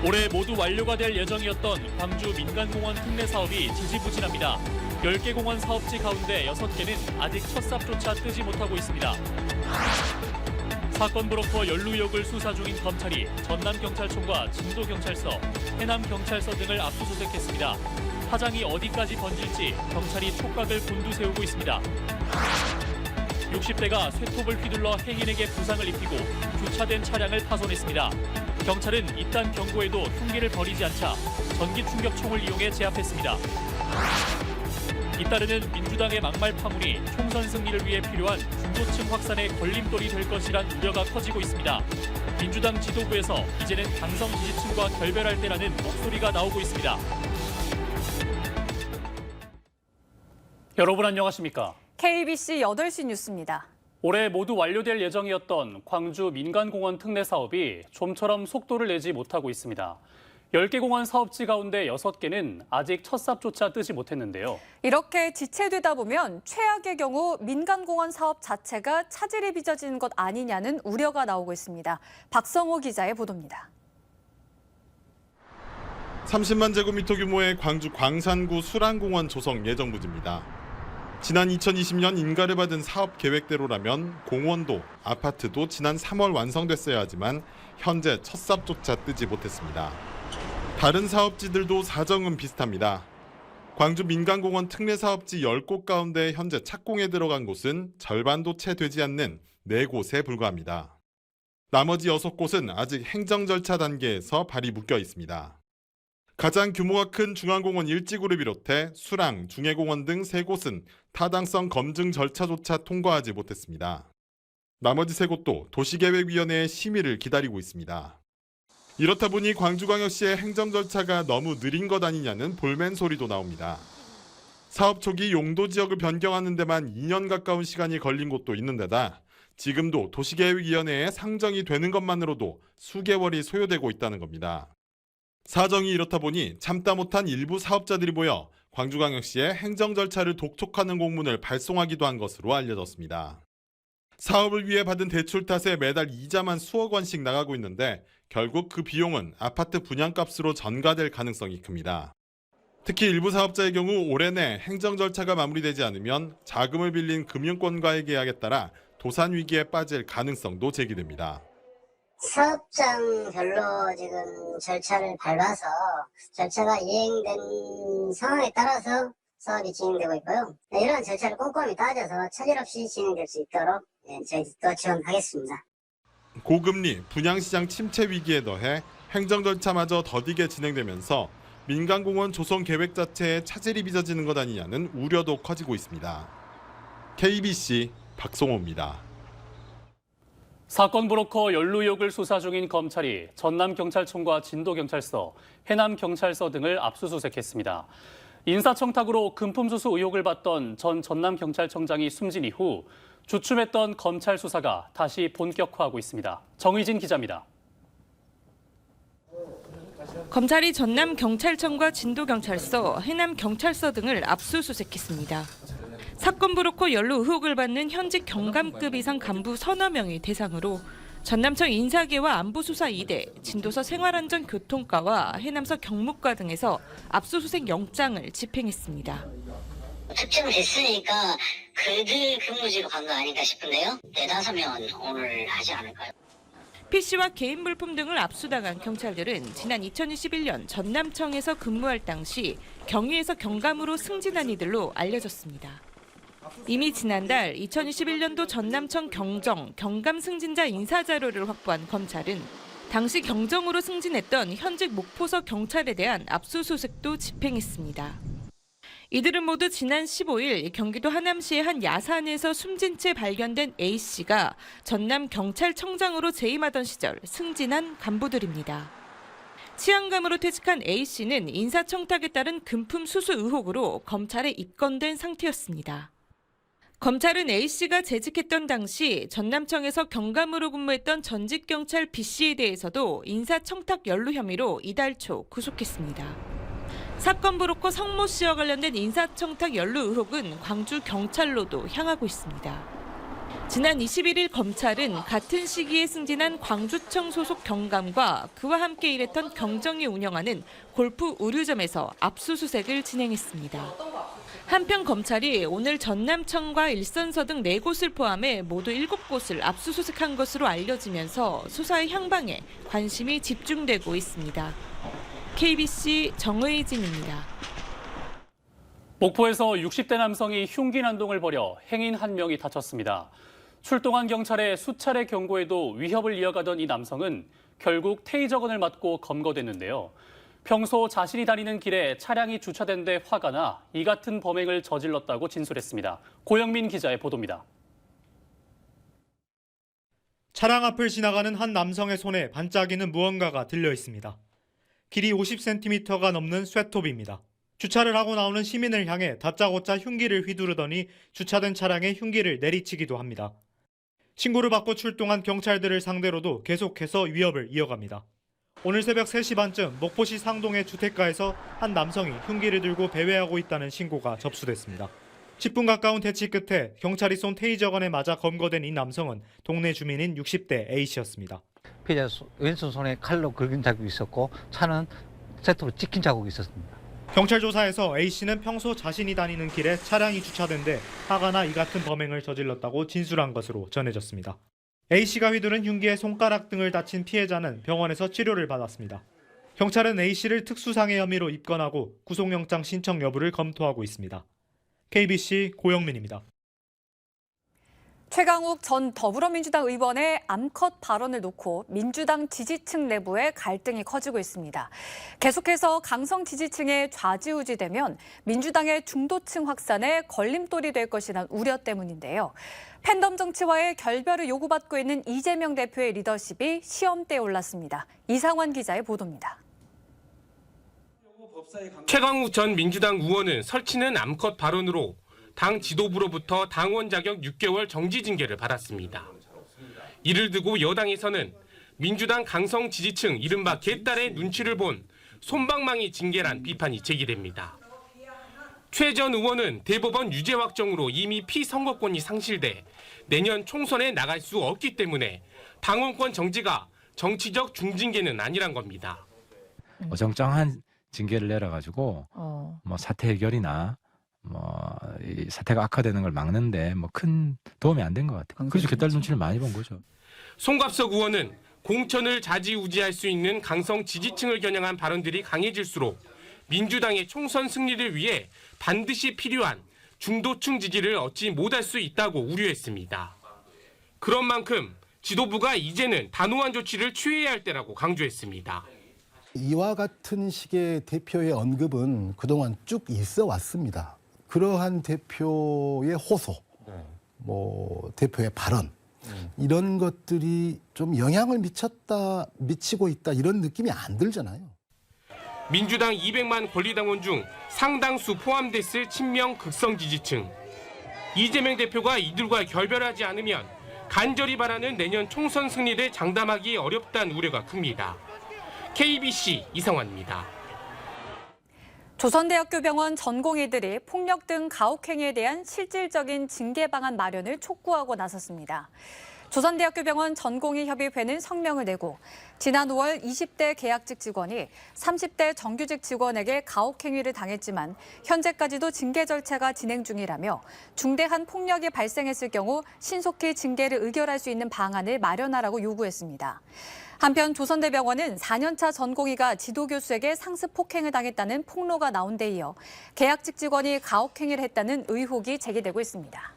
올해 모두 완료가 될 예정이었던 광주 민간공원 특례 사업이 지지부진합니다. 10개 공원 사업지 가운데 6개는 아직 첫 삽조차 뜨지 못하고 있습니다. 사건 브로커 연루 의혹을 수사 중인 검찰이 전남경찰청과 진도경찰서, 해남경찰서 등을 압수수색했습니다. 파장이 어디까지 번질지 경찰이 촉각을 곤두세우고 있습니다. 60대가 쇠톱을 휘둘러 행인에게 부상을 입히고 주차된 차량을 파손했습니다. 경찰은 이딴 경고에도 흉기를 버리지 않자 전기 충격총을 이용해 제압했습니다. 잇따르는 민주당의 막말 파문이 총선 승리를 위해 필요한 중도층 확산의 걸림돌이 될 것이란 우려가 커지고 있습니다. 민주당 지도부에서 이제는 당성 지지층과 결별할 때라는 목소리가 나오고 있습니다. 여러분 안녕하십니까? KBC 8시 뉴스입니다. 올해 모두 완료될 예정이었던 광주 민간공원 특례 사업이 좀처럼 속도를 내지 못하고 있습니다. 10개 공원 사업지 가운데 6개는 아직 첫 삽조차 뜨지 못했는데요. 이렇게 지체되다 보면 최악의 경우 민간공원 사업 자체가 차질이 빚어지는 것 아니냐는 우려가 나오고 있습니다. 박성호 기자의 보도입니다. 30만 제곱미터 규모의 광주 광산구 수랑공원 조성 예정 부지입니다. 지난 2020년 인가를 받은 사업 계획대로라면 공원도 아파트도 지난 3월 완성됐어야 하지만 현재 첫 삽조차 뜨지 못했습니다. 다른 사업지들도 사정은 비슷합니다. 광주 민간공원 특례 사업지 10곳 가운데 현재 착공에 들어간 곳은 절반도 채 되지 않는 4곳에 불과합니다. 나머지 6곳은 아직 행정 절차 단계에서 발이 묶여 있습니다. 가장 규모가 큰 중앙공원 1지구를 비롯해 수랑, 중해공원 등 3곳은 타당성 검증 절차조차 통과하지 못했습니다. 나머지 3곳도 도시계획위원회의 심의를 기다리고 있습니다. 이렇다 보니 광주광역시의 행정 절차가 너무 느린 것 아니냐는 볼멘 소리도 나옵니다. 사업 초기 용도 지역을 변경하는 데만 2년 가까운 시간이 걸린 곳도 있는 데다 지금도 도시계획위원회에 상정이 되는 것만으로도 수개월이 소요되고 있다는 겁니다. 사정이 이렇다 보니 참다 못한 일부 사업자들이 모여 광주광역시의 행정 절차를 독촉하는 공문을 발송하기도 한 것으로 알려졌습니다. 사업을 위해 받은 대출 탓에 매달 이자만 수억 원씩 나가고 있는데 결국 그 비용은 아파트 분양값으로 전가될 가능성이 큽니다. 특히 일부 사업자의 경우 올해 내 행정 절차가 마무리되지 않으면 자금을 빌린 금융권과의 계약에 따라 도산 위기에 빠질 가능성도 제기됩니다. 사업장별로 지금 절차를 밟아서 절차가 이행된 상황에 따라서 사업이 진행되고 있고요. 이러한 절차를 꼼꼼히 따져서 차질 없이 진행될 수 있도록 저희도 지원하겠습니다. 고금리, 분양시장 침체 위기에 더해 행정 절차마저 더디게 진행되면서 민간공원 조성 계획 자체에 차질이 빚어지는 것 아니냐는 우려도 커지고 있습니다. KBC 박성호입니다. 사건 브로커 연루 의혹을 수사 중인 검찰이 전남경찰청과 진도경찰서, 해남경찰서 등을 압수수색했습니다. 인사청탁으로 금품수수 의혹을 받던 전 전남경찰청장이 숨진 이후 주춤했던 검찰 수사가 다시 본격화하고 있습니다. 정의진 기자입니다. 검찰이 전남경찰청과 진도경찰서, 해남경찰서 등을 압수수색했습니다. 사건 브로커 연루 의혹을 받는 현직 경감급 이상 간부 서너 명이 대상으로 전남청 인사계와 안보수사 2대, 진도서 생활안전교통과와 해남서 경무과 등에서 압수수색 영장을 집행했습니다. 특정은 됐으니까 그들 근무지로 간 거 아닌가 싶은데요. 4-5명은 오늘 하지 않을까요? PC와 개인 물품 등을 압수당한 경찰들은 지난 2021년 전남청에서 근무할 당시 경위에서 경감으로 승진한 이들로 알려졌습니다. 이미 지난달 2021년도 전남청 경정, 경감 승진자 인사자료를 확보한 검찰은 당시 경정으로 승진했던 현직 목포서 경찰에 대한 압수수색도 집행했습니다. 이들은 모두 지난 15일 경기도 하남시의 한 야산에서 숨진 채 발견된 A씨가 전남경찰청장으로 재임하던 시절 승진한 간부들입니다. 치안감으로 퇴직한 A씨는 인사청탁에 따른 금품 수수 의혹으로 검찰에 입건된 상태였습니다. 검찰은 A씨가 재직했던 당시 전남청에서 경감으로 근무했던 전직 경찰 B씨에 대해서도 인사청탁 연루 혐의로 이달 초 구속했습니다. 사건 브로커 성모 씨와 관련된 인사청탁 연루 의혹은 광주 경찰로도 향하고 있습니다. 지난 21일 검찰은 같은 시기에 승진한 광주청 소속 경감과 그와 함께 일했던 경정이 운영하는 골프 의류점에서 압수수색을 진행했습니다. 한편 검찰이 오늘 전남청과 일선서 등 4곳을 포함해 모두 7곳을 압수수색한 것으로 알려지면서 수사의 향방에 관심이 집중되고 있습니다. KBC 정의진입니다. 목포에서 60대 남성이 흉기 난동을 벌여 행인 1명이 다쳤습니다. 출동한 경찰의 수차례 경고에도 위협을 이어가던 이 남성은 결국 테이저건을 맞고 검거됐는데요. 평소 자신이 다니는 길에 차량이 주차된 데 화가 나 이 같은 범행을 저질렀다고 진술했습니다. 고영민 기자의 보도입니다. 차량 앞을 지나가는 한 남성의 손에 반짝이는 무언가가 들려 있습니다. 길이 50cm가 넘는 쇠톱입니다. 주차를 하고 나오는 시민을 향해 다짜고짜 흉기를 휘두르더니 주차된 차량에 흉기를 내리치기도 합니다. 신고를 받고 출동한 경찰들을 상대로도 계속해서 위협을 이어갑니다. 오늘 새벽 3시 반쯤 목포시 상동의 주택가에서 한 남성이 흉기를 들고 배회하고 있다는 신고가 접수됐습니다. 10분 가까운 대치 끝에 경찰이 쏜 테이저건에 맞아 검거된 이 남성은 동네 주민인 60대 A씨였습니다. 피해자 왼손 손에 칼로 긁은 자국이 있었고 차는 세트로 찍힌 자국이 있었습니다. 경찰 조사에서 A씨는 평소 자신이 다니는 길에 차량이 주차된 데 화가 나 이 같은 범행을 저질렀다고 진술한 것으로 전해졌습니다. A씨가 휘두른 흉기에 손가락 등을 다친 피해자는 병원에서 치료를 받았습니다. 경찰은 A씨를 특수상해 혐의로 입건하고 구속영장 신청 여부를 검토하고 있습니다. KBC 고영민입니다. 최강욱 전 더불어민주당 의원의 암컷 발언을 놓고 민주당 지지층 내부의 갈등이 커지고 있습니다. 계속해서 강성 지지층에 좌지우지되면 민주당의 중도층 확산에 걸림돌이 될 것이란 우려 때문인데요. 팬덤 정치와의 결별을 요구받고 있는 이재명 대표의 리더십이 시험대에 올랐습니다. 이상환 기자의 보도입니다. 최강욱 전 민주당 의원은 설치는 암컷 발언으로 당 지도부로부터 당원 자격 6개월 정지 징계를 받았습니다. 이를 두고 여당에서는 민주당 강성 지지층 이른바 개딸의 눈치를 본 솜방망이 징계란 비판이 제기됩니다. 최 전 의원은 대법원 유죄 확정으로 이미 피선거권이 상실돼 내년 총선에 나갈 수 없기 때문에 당원권 정지가 정치적 중징계는 아니란 겁니다. 어정쩡한 징계를 내려가지고 뭐 사태 해결이나 이 사태가 악화되는 걸 막는데 큰 도움이 안 된 것 같아요. 그래서 개딸 눈치를 많이 본 거죠. 송갑석 의원은 공천을 좌지우지할 수 있는 강성 지지층을 겨냥한 발언들이 강해질수록 민주당의 총선 승리를 위해 반드시 필요한 중도층 지지를 얻지 못할 수 있다고 우려했습니다. 그런 만큼 지도부가 이제는 단호한 조치를 취해야 할 때라고 강조했습니다. 이와 같은 식의 대표의 언급은 그동안 쭉 있어 왔습니다. 그러한 대표의 호소, 대표의 발언, 이런 것들이 좀 영향을 미치고 있다 이런 느낌이 안 들잖아요. 민주당 200만 권리당원 중 상당수 포함됐을 친명 극성 지지층. 이재명 대표가 이들과 결별하지 않으면 간절히 바라는 내년 총선 승리를 장담하기 어렵다는 우려가 큽니다. KBC 이상환입니다. 조선대학교 병원 전공의들이 폭력 등 가혹행위에 대한 실질적인 징계 방안 마련을 촉구하고 나섰습니다. 조선대학교 병원 전공의협의회는 성명을 내고 지난 5월 20대 계약직 직원이 30대 정규직 직원에게 가혹행위를 당했지만 현재까지도 징계 절차가 진행 중이라며 중대한 폭력이 발생했을 경우 신속히 징계를 의결할 수 있는 방안을 마련하라고 요구했습니다. 한편 조선대병원은 4년차 전공의가 지도교수에게 상습 폭행을 당했다는 폭로가 나온 데 이어 계약직 직원이 가혹행위를 했다는 의혹이 제기되고 있습니다.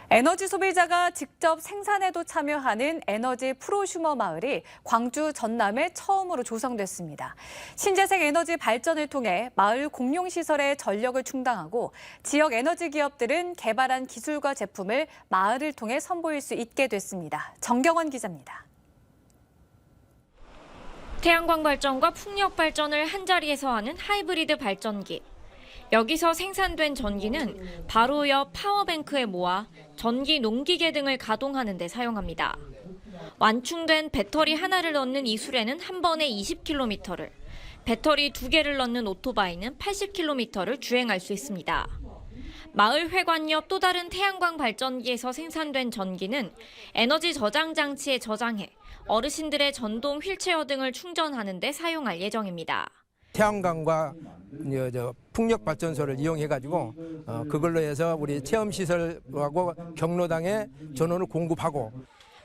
에너지 소비자가 직접 생산에도 참여하는 에너지 프로슈머 마을이 광주 전남에 처음으로 조성됐습니다. 신재생 에너지 발전을 통해 마을 공용시설의 전력을 충당하고 지역 에너지 기업들은 개발한 기술과 제품을 마을을 통해 선보일 수 있게 됐습니다. 정경원 기자입니다. 태양광 발전과 풍력 발전을 한자리에서 하는 하이브리드 발전기. 여기서 생산된 전기는 바로 옆 파워뱅크에 모아 전기 농기계 등을 가동하는 데 사용합니다. 완충된 배터리 하나를 넣는 이 수레는 한 번에 20km를, 배터리 2개를 넣는 오토바이는 80km를 주행할 수 있습니다. 마을 회관 옆 또 다른 태양광 발전기에서 생산된 전기는 에너지 저장 장치에 저장해 어르신들의 전동 휠체어 등을 충전하는 데 사용할 예정입니다. 태양광과 풍력 발전소를 이용해가지고 그걸로 해서 우리 체험시설하고 경로당에 전원을 공급하고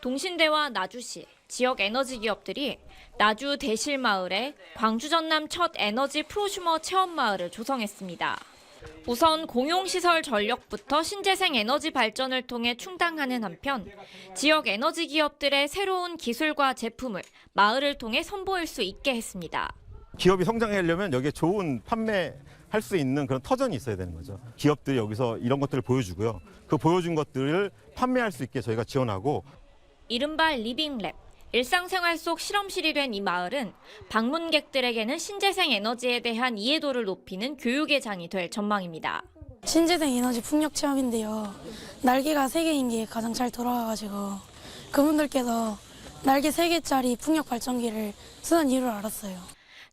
동신대와 나주시, 지역 에너지 기업들이 나주 대실마을에 광주 전남 첫 에너지 프로슈머 체험마을을 조성했습니다. 우선 공용시설 전력부터 신재생 에너지 발전을 통해 충당하는 한편 지역 에너지 기업들의 새로운 기술과 제품을 마을을 통해 선보일 수 있게 했습니다. 기업이 성장하려면 여기에 좋은 판매할 수 있는 그런 터전이 있어야 되는 거죠. 기업들이 여기서 이런 것들을 보여주고요. 그 보여준 것들을 판매할 수 있게 저희가 지원하고 이른바 리빙랩, 일상생활 속 실험실이 된 이 마을은 방문객들에게는 신재생 에너지에 대한 이해도를 높이는 교육의 장이 될 전망입니다. 신재생 에너지 풍력 체험인데요. 날개가 3개인 게 가장 잘 돌아가가지고 그분들께서 날개 3개짜리 풍력 발전기를 쓰는 이유를 알았어요.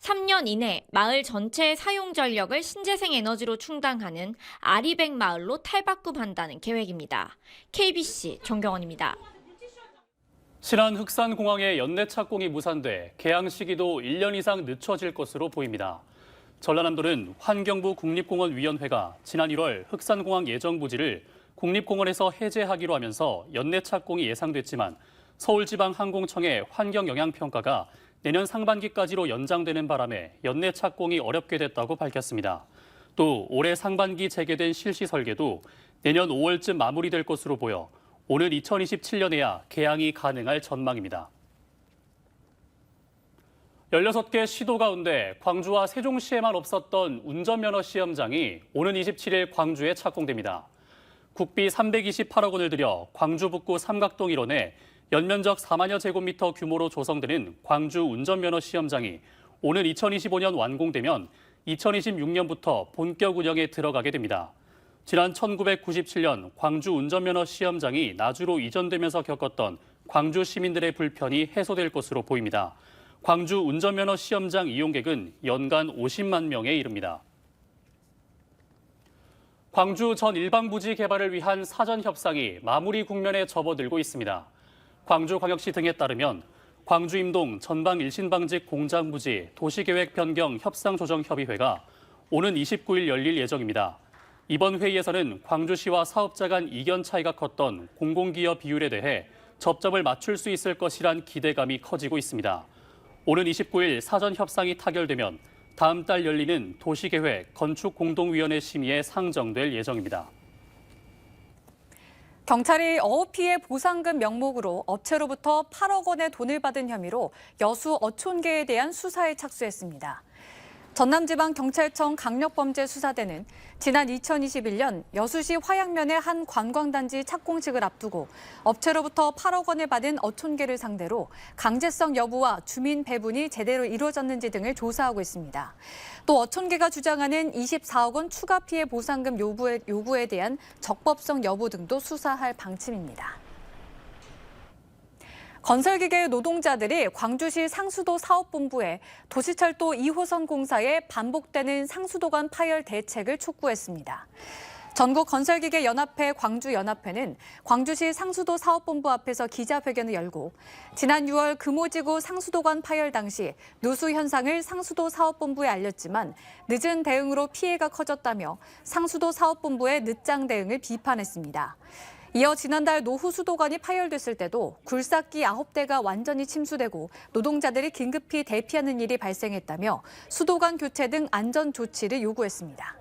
3년 이내 마을 전체의 사용 전력을 신재생 에너지로 충당하는 아리백 마을로 탈바꿈한다는 계획입니다. KBC 정경원입니다. 신안 흑산공항의 연내 착공이 무산돼 개항 시기도 1년 이상 늦춰질 것으로 보입니다. 전라남도는 환경부 국립공원위원회가 지난 1월 흑산공항 예정 부지를 국립공원에서 해제하기로 하면서 연내 착공이 예상됐지만 서울지방항공청의 환경영향평가가 내년 상반기까지로 연장되는 바람에 연내 착공이 어렵게 됐다고 밝혔습니다. 또 올해 상반기 재개된 실시 설계도 내년 5월쯤 마무리될 것으로 보여 오는 2027년에야 개항이 가능할 전망입니다. 16개 시도 가운데 광주와 세종시에만 없었던 운전면허 시험장이 오는 27일 광주에 착공됩니다. 국비 328억 원을 들여 광주 북구 삼각동 일원에 연면적 4만여 제곱미터 규모로 조성되는 광주 운전면허 시험장이 오는 2025년 완공되면 2026년부터 본격 운영에 들어가게 됩니다. 지난 1997년 광주 운전면허 시험장이 나주로 이전되면서 겪었던 광주 시민들의 불편이 해소될 것으로 보입니다. 광주 운전면허 시험장 이용객은 연간 50만 명에 이릅니다. 광주 전 일방부지 개발을 위한 사전 협상이 마무리 국면에 접어들고 있습니다. 광주광역시 등에 따르면 광주 임동 전방 일신방직 공장부지 도시계획 변경 협상조정협의회가 오는 29일 열릴 예정입니다. 이번 회의에서는 광주시와 사업자 간 이견 차이가 컸던 공공기업 비율에 대해 접점을 맞출 수 있을 것이란 기대감이 커지고 있습니다. 오는 29일 사전 협상이 타결되면 다음 달 열리는 도시계획 건축공동위원회 심의에 상정될 예정입니다. 경찰이 어업 피해 보상금 명목으로 업체로부터 8억 원의 돈을 받은 혐의로 여수 어촌계에 대한 수사에 착수했습니다. 전남지방경찰청 강력범죄수사대는 지난 2021년 여수시 화양면의 한 관광단지 착공식을 앞두고 업체로부터 8억 원을 받은 어촌계를 상대로 강제성 여부와 주민 배분이 제대로 이루어졌는지 등을 조사하고 있습니다. 또 어촌계가 주장하는 24억 원 추가 피해 보상금 요구에 대한 적법성 여부 등도 수사할 방침입니다. 건설기계 노동자들이 광주시 상수도 사업본부에 도시철도 2호선 공사에 반복되는 상수도관 파열 대책을 촉구했습니다. 전국건설기계연합회 광주연합회는 광주시 상수도 사업본부 앞에서 기자회견을 열고 지난 6월 금오지구 상수도관 파열 당시 누수 현상을 상수도 사업본부에 알렸지만 늦은 대응으로 피해가 커졌다며 상수도 사업본부의 늦장 대응을 비판했습니다. 이어 지난달 노후 수도관이 파열됐을 때도 굴삭기 9대가 완전히 침수되고 노동자들이 긴급히 대피하는 일이 발생했다며 수도관 교체 등 안전 조치를 요구했습니다.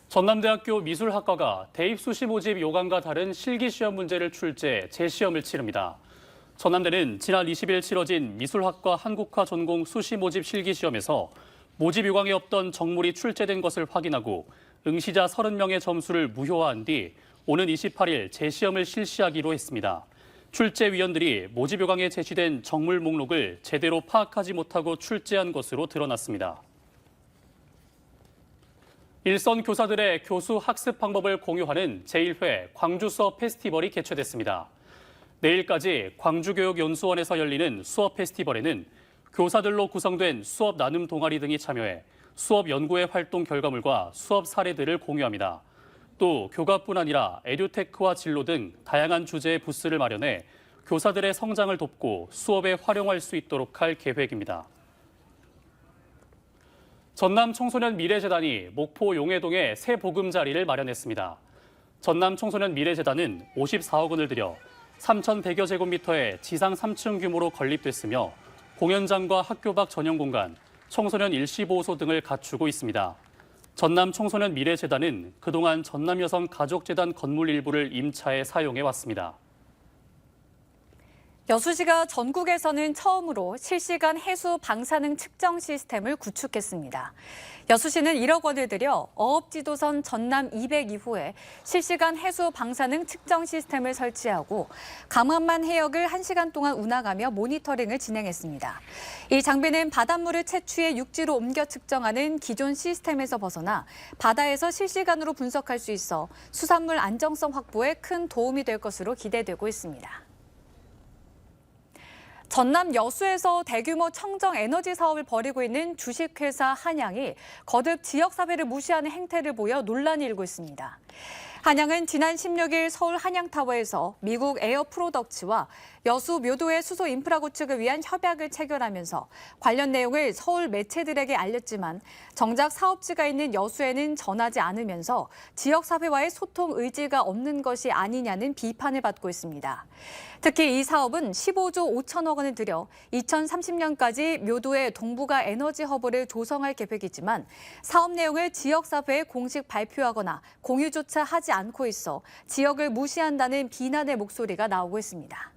전남대학교 미술학과가 대입 수시 모집 요강과 다른 실기시험 문제를 출제, 재시험을 치릅니다. 전남대는 지난 20일 치러진 미술학과 한국화 전공 수시 모집 실기시험에서 모집 요강에 없던 정물이 출제된 것을 확인하고 응시자 30명의 점수를 무효화한 뒤 오는 28일 재시험을 실시하기로 했습니다. 출제위원들이 모집 요강에 제시된 정물 목록을 제대로 파악하지 못하고 출제한 것으로 드러났습니다. 일선 교사들의 교수 학습 방법을 공유하는 제1회 광주 수업 페스티벌이 개최됐습니다. 내일까지 광주교육연수원에서 열리는 수업 페스티벌에는 교사들로 구성된 수업 나눔 동아리 등이 참여해 수업 연구의 활동 결과물과 수업 사례들을 공유합니다. 또 교과뿐 아니라 에듀테크와 진로 등 다양한 주제의 부스를 마련해 교사들의 성장을 돕고 수업에 활용할 수 있도록 할 계획입니다. 전남 청소년 미래재단이 목포 용해동에 새 보금자리를 마련했습니다. 전남 청소년 미래재단은 54억 원을 들여 3,100여 제곱미터의 지상 3층 규모로 건립됐으며 공연장과 학교 밖 전용 공간, 청소년 일시보호소 등을 갖추고 있습니다. 전남 청소년 미래재단은 그동안 전남여성가족재단 건물 일부를 임차해 사용해 왔습니다. 여수시가 전국에서는 처음으로 실시간 해수 방사능 측정 시스템을 구축했습니다. 여수시는 1억 원을 들여 어업지도선 전남 202호에 실시간 해수 방사능 측정 시스템을 설치하고 감암만 해역을 1시간 동안 운항하며 모니터링을 진행했습니다. 이 장비는 바닷물을 채취해 육지로 옮겨 측정하는 기존 시스템에서 벗어나 바다에서 실시간으로 분석할 수 있어 수산물 안정성 확보에 큰 도움이 될 것으로 기대되고 있습니다. 전남 여수에서 대규모 청정 에너지 사업을 벌이고 있는 주식회사 한양이 거듭 지역사회를 무시하는 행태를 보여 논란이 일고 있습니다. 한양은 지난 16일 서울 한양타워에서 미국 에어프로덕츠와 여수 묘도의 수소 인프라 구축을 위한 협약을 체결하면서 관련 내용을 서울 매체들에게 알렸지만 정작 사업지가 있는 여수에는 전하지 않으면서 지역사회와의 소통 의지가 없는 것이 아니냐는 비판을 받고 있습니다. 특히 이 사업은 15조 5천억 원을 들여 2030년까지 묘도의 동북아 에너지 허브를 조성할 계획이지만 사업 내용을 지역사회에 공식 발표하거나 공유조차 하지 않고 있어 지역을 무시한다는 비난의 목소리가 나오고 있습니다.